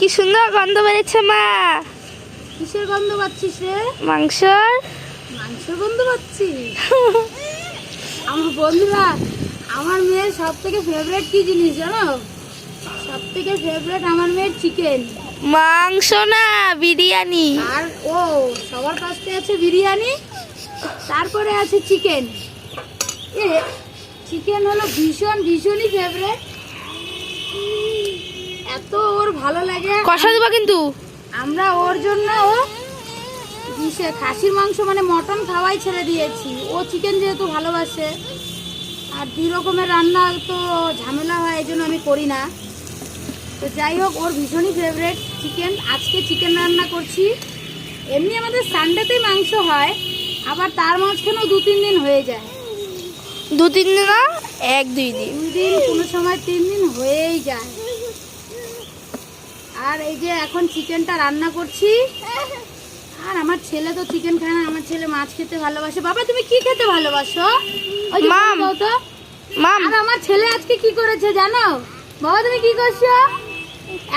কি সুন্দর গন্ধ বেরোচ্ছে মা। কিসের গন্ধ পাচ্ছিস রে? মাংসর। মাংসের গন্ধ পাচ্ছি। আমার বন্ধুরা, আমার মেয়ের সব থেকে ফেভারিট কি জিনিস জানো? সব থেকে ফেভারিট আমার মেয়ের চিকেন। মাংস না, বিরিয়ানি। আর ও সবার ফার্স্টে আছে বিরিয়ানি, তারপরে আছে চিকেন। এ চিকেন হলো ভীষণই ফেভারিট। এত ওর ভালো লাগে। কষা দেবা কিন্তু। আমরা ওর জন্য খাসির মাংস মানে মটন খাওয়াই ছেড়ে দিয়েছি। ও চিকেন যেহেতু ভালোবাসে, আর 2 রকমের রান্না তো ঝামেলা হয়, এই জন্য আমি করি না। তো যাই হোক, ওর ভীষণই ফেভারিট চিকেন। আজকে চিকেন রান্না করছি। এমনি আমাদের সানডেতেই মাংস হয়, আবার তার মাঝখানেও 2-3 দিন হয়ে যায়। 2-3 দিন না, 1-2 দিন। 2 দিন, কোনো সময় 3 দিন হয়েই যায়। আর এই যে এখন চিকেনটা রান্না করছি। আর আমার ছেলে তো চিকেন খায় না, আমার ছেলে মাছ খেতে ভালোবাসে। বাবা তুমি কি খেতে ভালোবাসো? ওই যে মাম। বলো তো। মাম। আর আমার ছেলে আজকে কি করেছে জানো? বাবা তুমি কি করছো?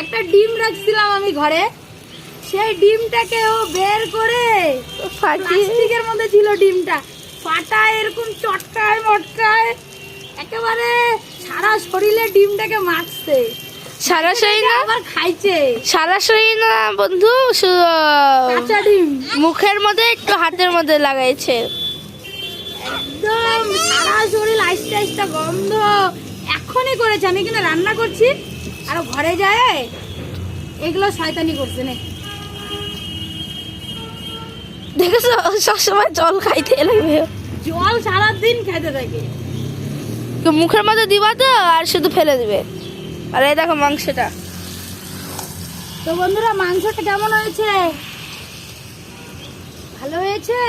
একটা ডিম রাখছিলাম আমি ঘরে, সেই ডিমটাকে ও বের করে, প্লাস্টিকের মধ্যে ছিল ডিমটা, ফাটায় এরকম চটকায় মটকায় একেবারে সারা শরীরে ডিমটাকে মাখছে। সারা শরীর না, আবার খাইছে। সারা শরীর না বন্ধু, কাঁচা ডিম মুখের মধ্যে একটু হাতের মধ্যে লাগাইছে। একদম সারা শরীর আইস্টা আইস্টা গন্ধ। এখনই করেছে, আমি কিনা রান্না করছি আর ও ঘরে যায় এগুলো শয়তানি করছে না। দেখেছো, সবসময় জল খাইতে লাগবে। জল সারাদিন খেতে থাকে। তো মুখের মধ্যে দিবা তো আর শুধু ফেলে দিবে। আর এই দেখো মাংসটা। তো বন্ধুরা, মাংসটা কেমন হয়েছে? ভালো হয়েছে?